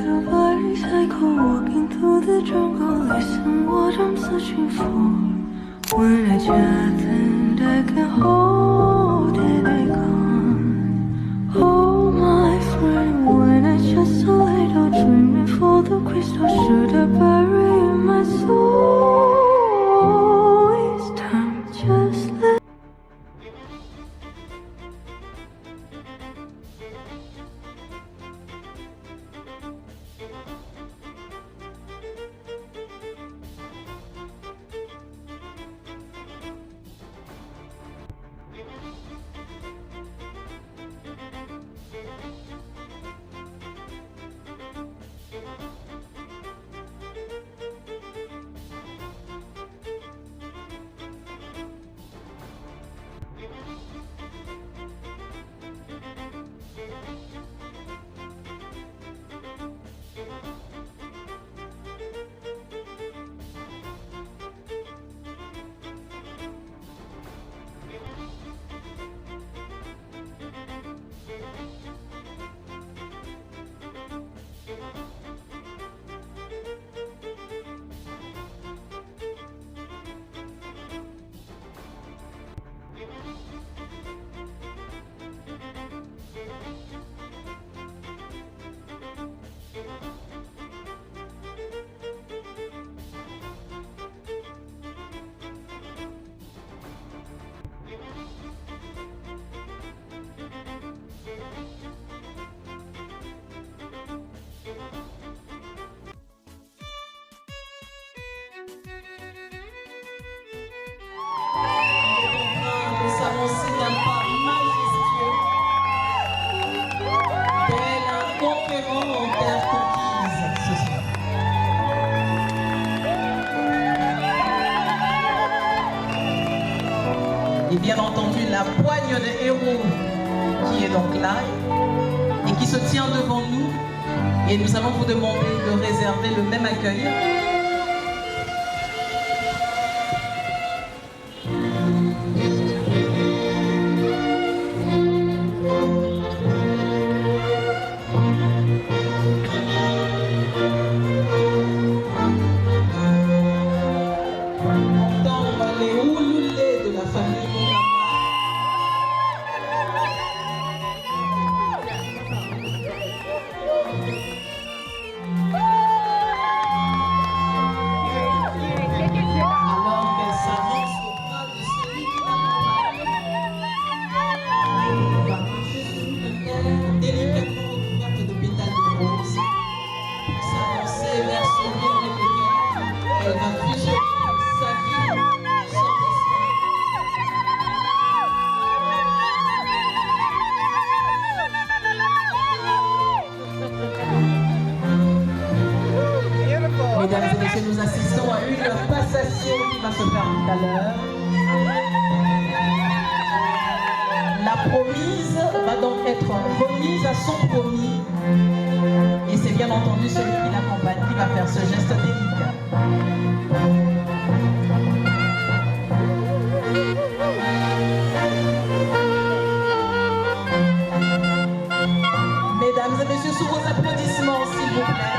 very psycho, walking through the jungle. Listen what I'm searching for. When I chat and I can hold it, I can't. Oh my friend, when I just a little dreaming for the crystal, should I bury my soul? It's time, just let. Et bien entendu la poigne de héros qui est donc là et qui se tient devant nous. Et nous allons vous demander de réserver le même accueil. Mesdames et messieurs, nous assistons à une passation qui va se faire tout à l'heure. La promise va donc être remise à son promis. Et c'est bien entendu celui qui l'accompagne qui va faire ce geste délicat. Mesdames et messieurs, sous vos applaudissements, s'il vous plaît.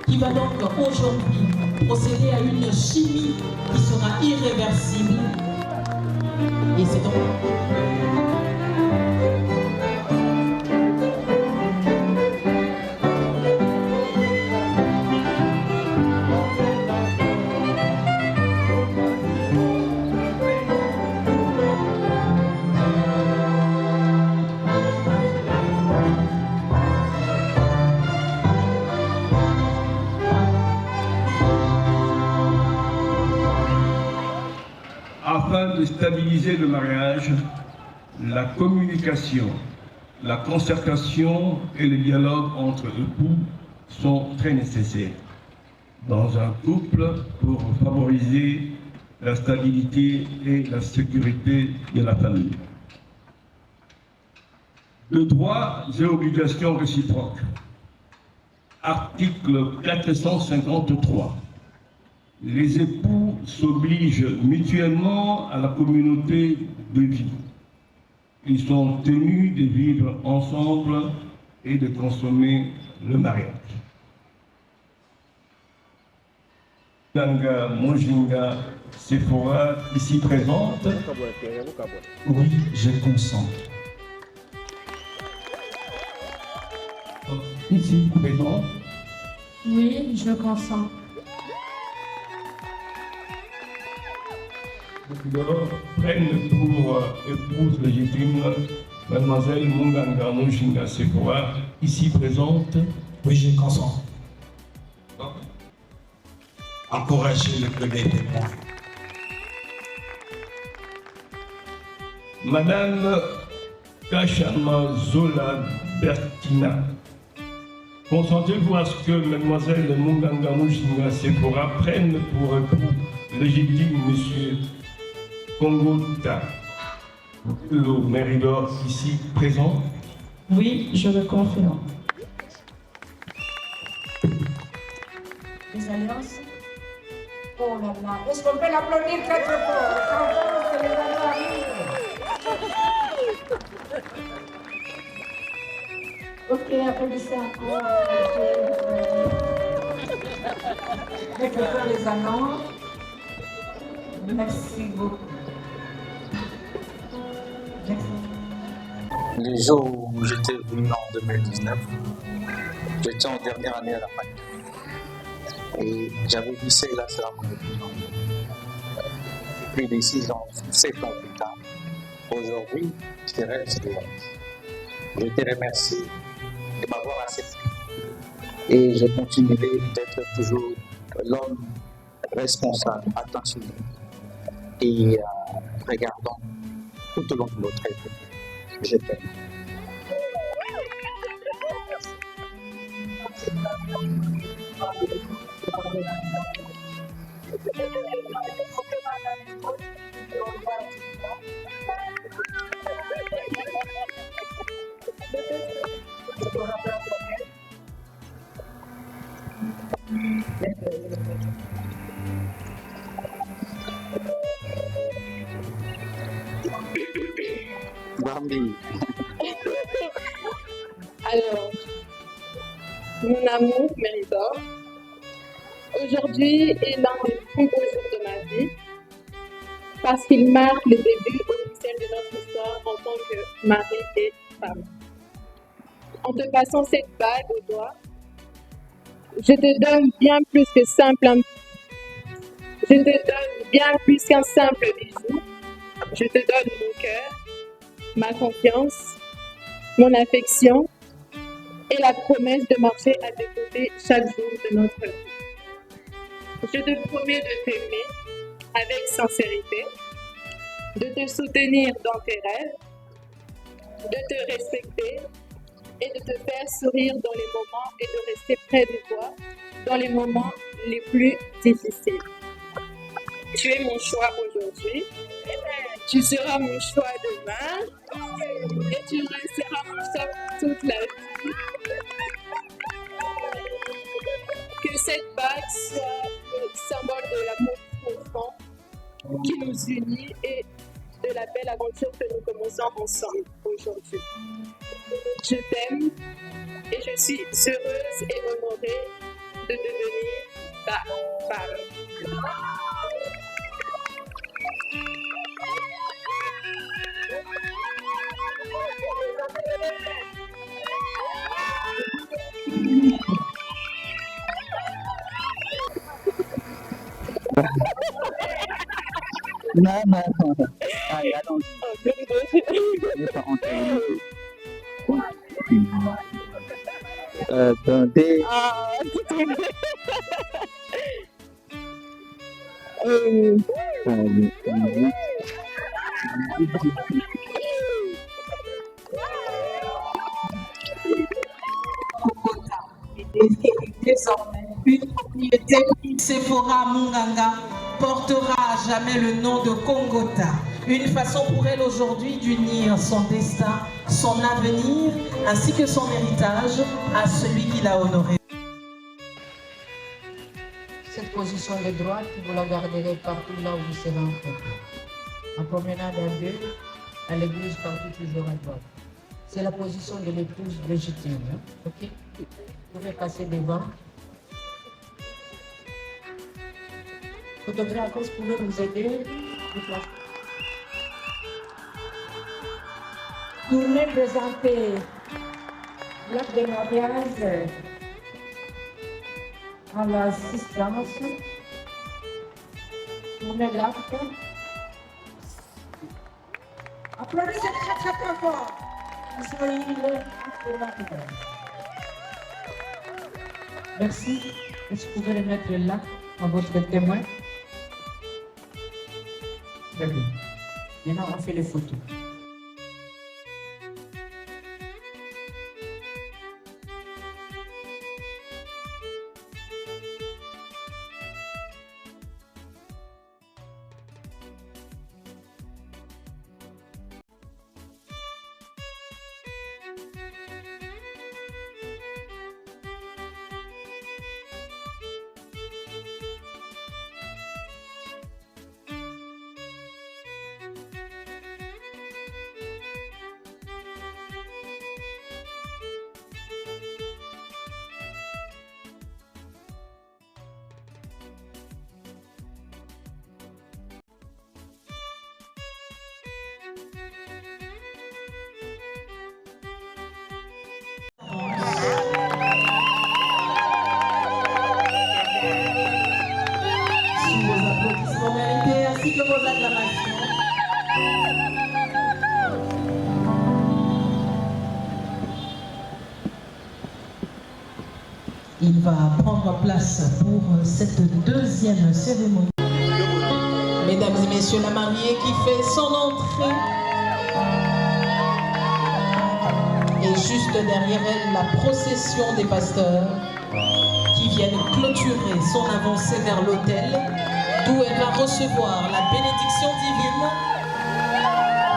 Qui va donc aujourd'hui procéder à une chimie qui sera irréversible. Et c'est donc... Afin de stabiliser le mariage, la communication, la concertation et le dialogue entre époux sont très nécessaires dans un couple pour favoriser la stabilité et la sécurité de la famille. De droits et obligations réciproques. Article 453. Les époux s'obligent mutuellement à la communauté de vie. ils sont tenus de vivre ensemble et de consommer le mariage. Ganga Mojinga Sephora, ici présente. Oui, je consens. Ici présent. Oui, je consens. Alors, prennent pour épouse légitime Mademoiselle Munganga Mojinga Sephora, ici présente. Oui, je consens. Encourager le premier témoin. Madame Kachama Zola Bertina, consentez-vous à ce que Mademoiselle Munganga Mojinga Sephora prenne pour époux légitime Monsieur Kongota le Méridor, ici présent? Oui, je le confirme. Les alliances. Oh là là, est-ce qu'on peut l'applaudir très très fort? C'est les alliances. Ok, applaudissez encore. Récupère les annonces. Merci beaucoup. Le jour où j'étais venu en 2019, j'étais en dernière année à la fac. Et j'avais vu la cérémonie de prise en main. Plus de 6 ans, 7 ans plus tard, aujourd'hui, je rêve de Je te remercie de m'avoir accepté. Et je continuerai d'être toujours l'homme responsable, attentionné et regardant tout au long de notre vie. Je t'aime. Bambi. Alors, mon amour Méridor, aujourd'hui est l'un des plus beaux jours de ma vie parce qu'il marque le début officiel de notre histoire en tant que mari et femme. En te passant cette bague au doigt, je te donne bien plus que qu'un simple bijou. Je te donne mon cœur, ma confiance, mon affection et la promesse de marcher à tes côtés chaque jour de notre vie. Je te promets de t'aimer avec sincérité, de te soutenir dans tes rêves, de te respecter et de te faire sourire dans les moments et de rester près de toi dans les moments les plus difficiles. Tu es mon choix aujourd'hui, tu seras mon choix demain et tu resteras mon choix toute la vie. Que cette bague soit le symbole de l'amour profond qui nous unit et de la belle aventure que nous commençons ensemble aujourd'hui. Je t'aime et je suis heureuse et honorée de devenir ta femme. Non. Allez, allons-y. Je pas entendu. Attendez. Désormais, une propriété. Sephora Munganga portera à jamais le nom de Kongota. Une façon pour elle aujourd'hui d'unir son destin, son avenir, ainsi que son héritage à celui qui l'a honoré. Cette position de droite, vous la garderez partout là où vous serez en couple. En promenade à deux, à l'église partout toujours à droite. C'est la position de l'épouse légitime. Hein? Ok? Vous pouvez passer devant. Photographe, vous pouvez nous aider? Tournez présenter l'acte de mariage à l'assistance. Tournez l'acte. Applaudissez très très fort. Merci. Est-ce que vous pouvez remettre l'acte à votre témoin? Très bien. Maintenant, on fait les photos. Ainsi que vos acclamations. Il va prendre place pour cette deuxième cérémonie. Mesdames et messieurs, la mariée qui fait son entrée. Et juste derrière elle, la procession des pasteurs qui viennent clôturer son avancée vers l'autel, d'où elle va recevoir la bénédiction divine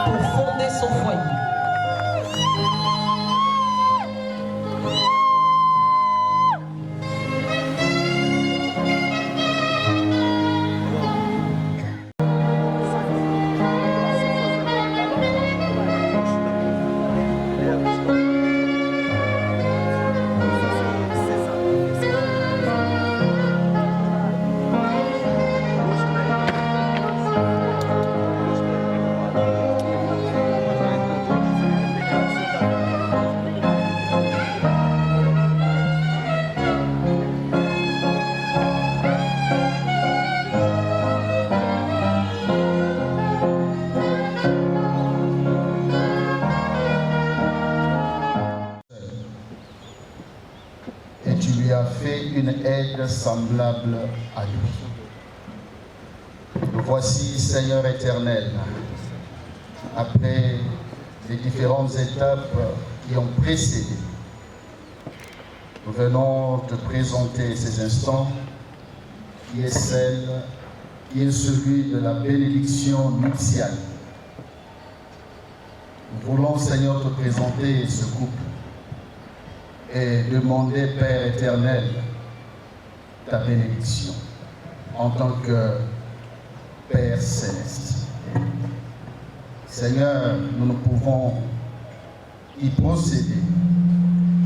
pour fonder son foyer. Fait une aide semblable à lui. Voici, Seigneur éternel, après les différentes étapes qui ont précédé, nous venons te présenter ces instants qui est celui de la bénédiction nuptiale. Nous voulons, Seigneur, te présenter ce couple et demander, Père éternel, ta bénédiction en tant que Père céleste. Seigneur, nous ne pouvons y procéder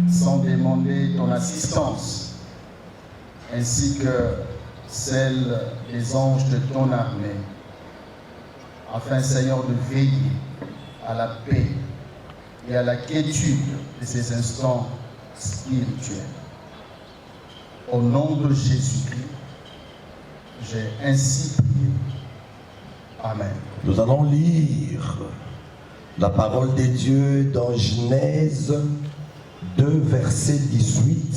sans demander ton assistance, ainsi que celle des anges de ton armée, afin, Seigneur, de veiller à la paix et à la quiétude de ces instants spirituel. Au nom de Jésus-Christ, j'ai ainsi prié. Amen. Nous allons lire la parole de Dieu dans Genèse 2, versets 18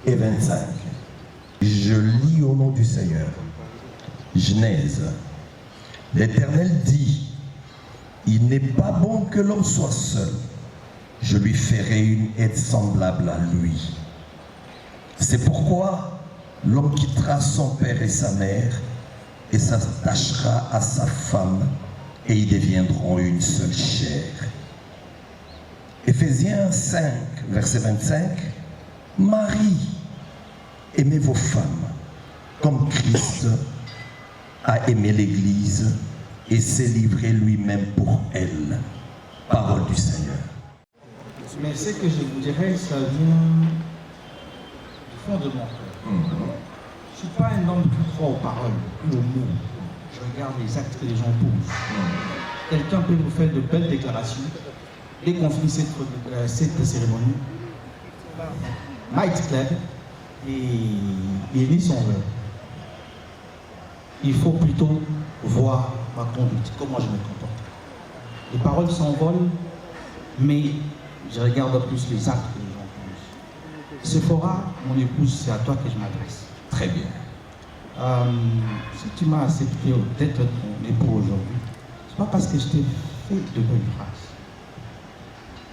et 25. Je lis au nom du Seigneur. Genèse. L'Éternel dit, il n'est pas bon que l'homme soit seul. Je lui ferai une aide semblable à lui. C'est pourquoi l'homme quittera son père et sa mère et s'attachera à sa femme et ils deviendront une seule chair. Éphésiens 5, verset 25. Marie, aimez vos femmes comme Christ a aimé l'Église et s'est livré lui-même pour elle. Parole du Seigneur. Mais ce que je vous dirais, ça vient du fond de mon cœur. Je ne suis pas un homme qui croit aux paroles, aux mots. Je regarde les actes que les gens posent. Quelqu'un peut vous faire de belles déclarations. Dès qu'on finit cette cérémonie, Might Club et lit son verre. Il faut plutôt voir ma conduite, comment je me comporte. Les paroles s'envolent, mais je regarde plus les actes que les gens posent. Sephora, mon épouse, c'est à toi que je m'adresse. Très bien. Si tu m'as accepté d'être ton époux aujourd'hui, c'est pas parce que je t'ai fait de bonnes phrases.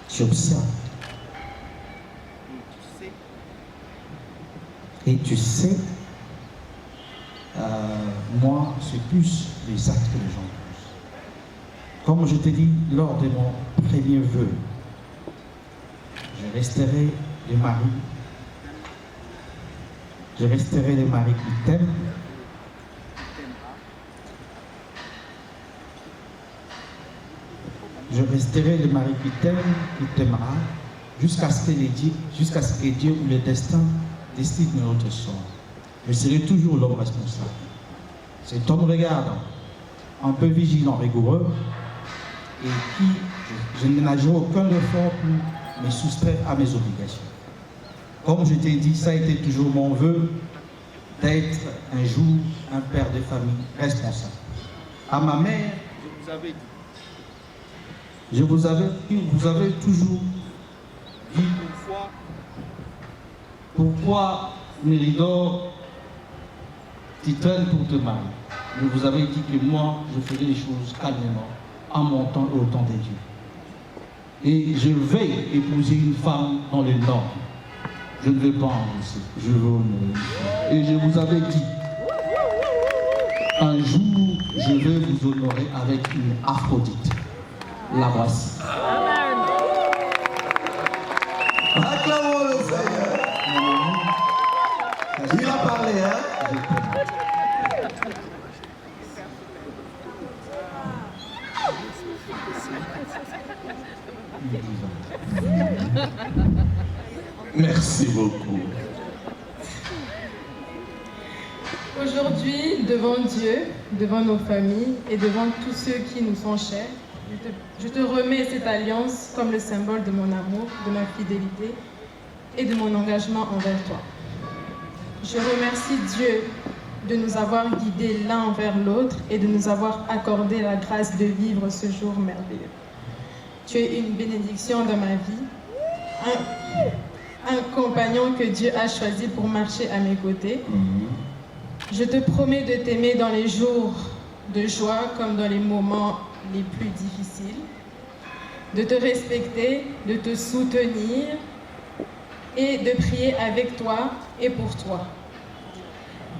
Tu observes. Et tu sais, moi, c'est plus les actes que les gens posent. Comme je t'ai dit lors de mon premier vœu, je resterai le mari. Je resterai le mari qui t'aime. Je resterai le mari qui t'aime, qui t'aimera, jusqu'à ce que Dieu ou le destin décide de notre sort. Je serai toujours l'homme responsable. Cet homme regardant, un peu vigilant, rigoureux, et qui, je ne ménagerai aucun effort pour me soustraire à mes obligations. Comme je t'ai dit, ça a été toujours mon vœu d'être un jour un père de famille responsable. À ma mère, vous avez toujours dit pourquoi Méridor t'y traîne pour te marier. Je vous avais dit que moi, je ferai les choses calmement, en mon temps et au temps de Dieu. Et je vais épouser une femme dans les normes. Je ne vais pas avancer, je veux honorer. Et je vous avais dit, un jour, je vais vous honorer avec une Aphrodite. La voici. Acclamons le Seigneur. Il a parlé, hein? Merci beaucoup. Aujourd'hui, devant Dieu, devant nos familles et devant tous ceux qui nous sont chers, je te remets cette alliance comme le symbole de mon amour, de ma fidélité et de mon engagement envers toi. Je remercie Dieu de nous avoir guidés l'un envers l'autre et de nous avoir accordé la grâce de vivre ce jour merveilleux. Tu es une bénédiction dans ma vie, un compagnon que Dieu a choisi pour marcher à mes côtés. Je te promets de t'aimer dans les jours de joie comme dans les moments les plus difficiles, de te respecter, de te soutenir et de prier avec toi et pour toi.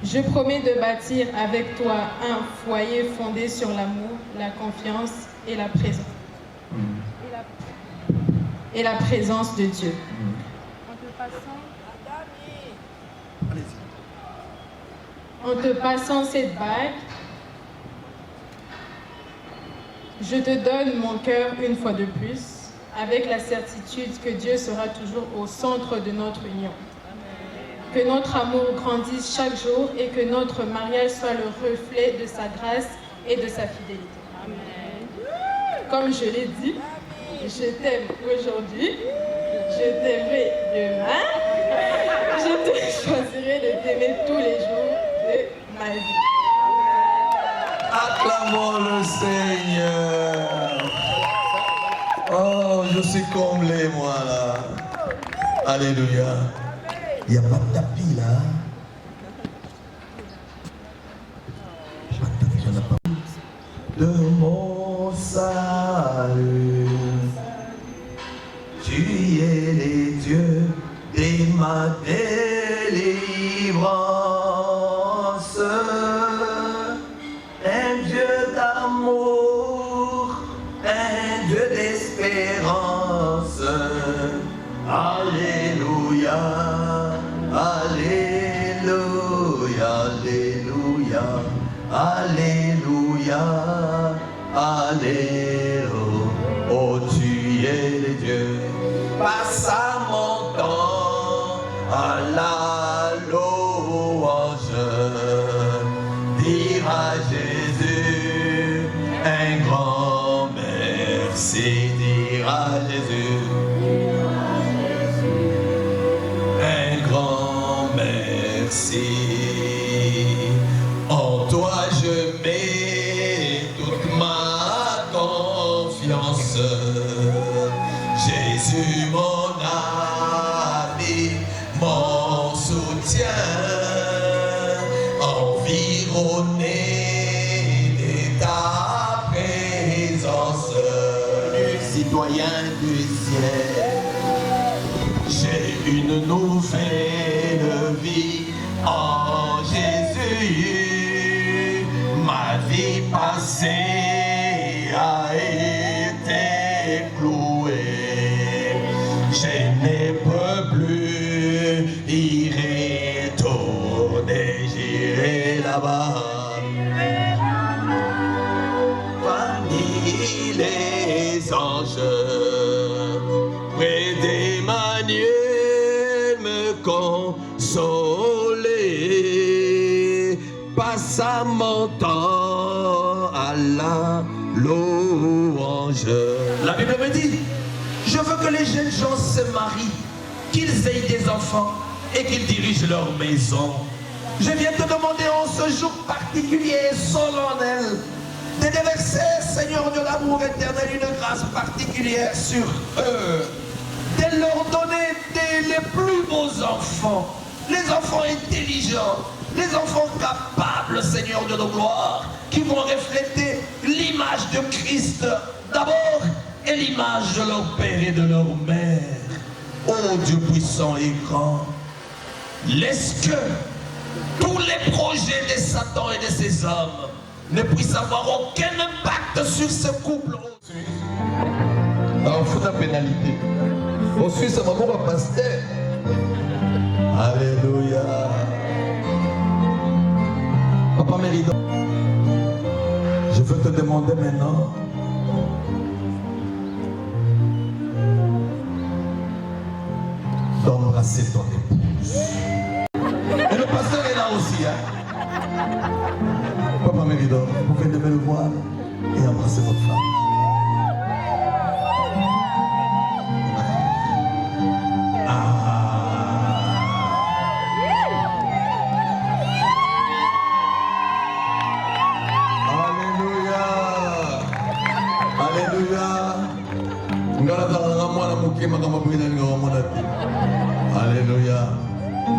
Je promets de bâtir avec toi un foyer fondé sur l'amour, la confiance et la présence. Et la présence de Dieu. En te passant cette bague, je te donne mon cœur une fois de plus, avec la certitude que Dieu sera toujours au centre de notre union. Que notre amour grandisse chaque jour et que notre mariage soit le reflet de sa grâce et de sa fidélité. Amen. Comme je l'ai dit, je t'aime aujourd'hui, je t'aimerai demain, je te choisirai de t'aimer tous les jours de ma vie. Acclamons le Seigneur. Oh, je suis comblé, moi, là. Alléluia. Il n'y a pas de tapis, là. Pas de tapis, il n'y en a pas. De mon salut, tu es les dieux de ma délivrance. Un Dieu d'amour, un Dieu d'espérance. Alléluia, alléluia, alléluia, alléluia. Alléluia, oh tu es le Dieu, passe à mon temps à la louange, dire à Jésus un grand merci, dire à Jésus un grand merci. En toi je mets toute ma confiance, Jésus mon ami, mon soutien, environné de ta présence, citoyen du ciel. J'ai une nouvelle vie en Jésus, ma vie passée a été clouée, je ne peux plus y retourner, j'irai là-bas. Parmi les anges, près d'Emmanuel me consoler, passe à mon temps à la louange. La Bible me dit, je veux que les jeunes gens se marient, qu'ils aient des enfants et qu'ils dirigent leur maison. Je viens te demander en ce jour particulier et solennel de déverser, Seigneur de l'amour éternel, une grâce particulière sur eux, de leur donner les plus beaux enfants, les enfants intelligents, les enfants capables, Seigneur de nos gloires, qui vont refléter l'image de Christ d'abord et l'image de leur père et de leur mère. Ô Dieu puissant et grand, laisse que tous les projets de Satan et de ses hommes ne puissent avoir aucun impact sur ce couple. On fout la pénalité. On suit ce moment au pasteur. Alléluia. Papa Méridon, je veux te demander maintenant d'embrasser ton épouse. Et le pasteur est là aussi, hein? Papa Méridon, vous pouvez lever le voile et embrasser votre femme. Alléluia.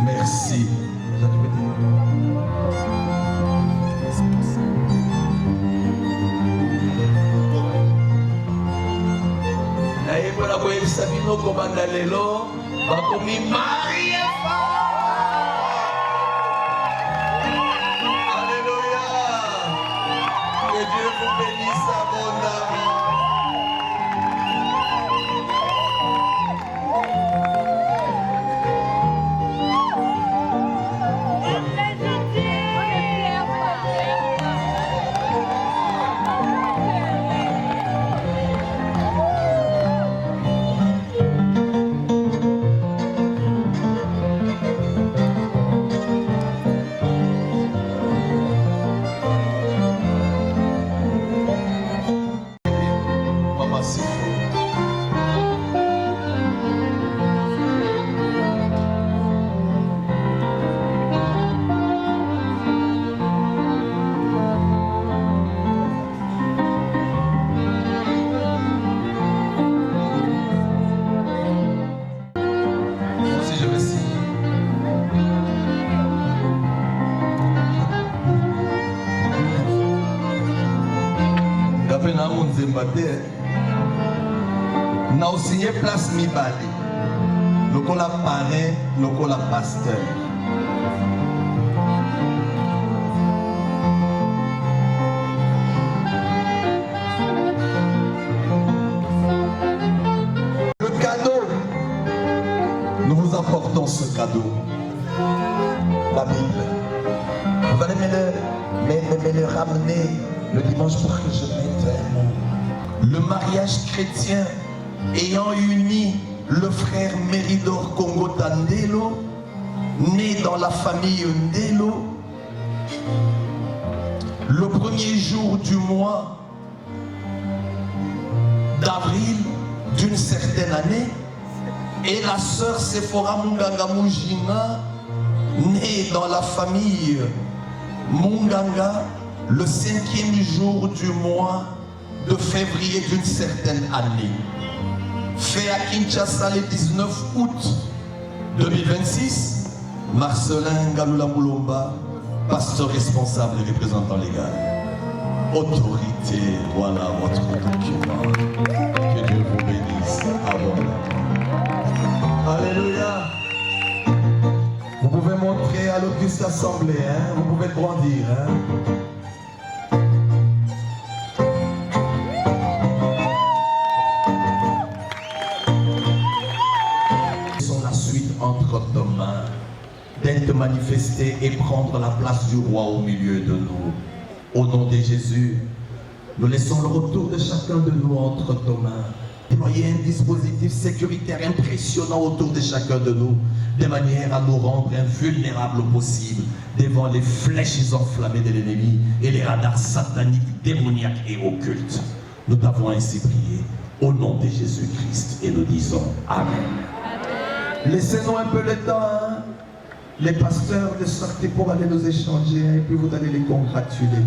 Merci. Naye pour la koyebisa bino kobanda lelo bakomi Marie. Alléluia. Que Dieu vous bénisse abondamment. Na osigné place mibali lokola parrain lokola pasteur. Le cadeau, nous vous apportons ce cadeau, la Bible. Vous allez me le ramener le dimanche pour que je mette un mot. Le mariage chrétien ayant uni le frère Méridor Kongota Ndelo, né dans la famille Ndelo, le premier jour du mois d'avril d'une certaine année, et la sœur Sephora Munganga Mujina, née dans la famille Munganga, le 5e jour du mois de février d'une certaine année. Fait à Kinshasa le 19 août 2026, Marcelin Galula Moulomba, pasteur responsable et représentant légal. Autorité, voilà votre document. Que Dieu vous bénisse abondamment. Alléluia. Vous pouvez montrer à l'Auguste Assemblée, hein? Vous pouvez grandir. Hein? La suite entre nos mains, d'être manifesté et prendre la place du roi au milieu de nous. Au nom de Jésus, nous laissons le retour de chacun de nous entre nos mains. Déployer un dispositif sécuritaire impressionnant autour de chacun de nous, de manière à nous rendre invulnérables au possible devant les flèches enflammées de l'ennemi et les radars sataniques, démoniaques et occultes. Nous t'avons ainsi prié au nom de Jésus-Christ et nous disons Amen. Laissez-nous un peu le temps, hein? Les pasteurs de sortir pour aller nous échanger et puis vous allez les congratuler.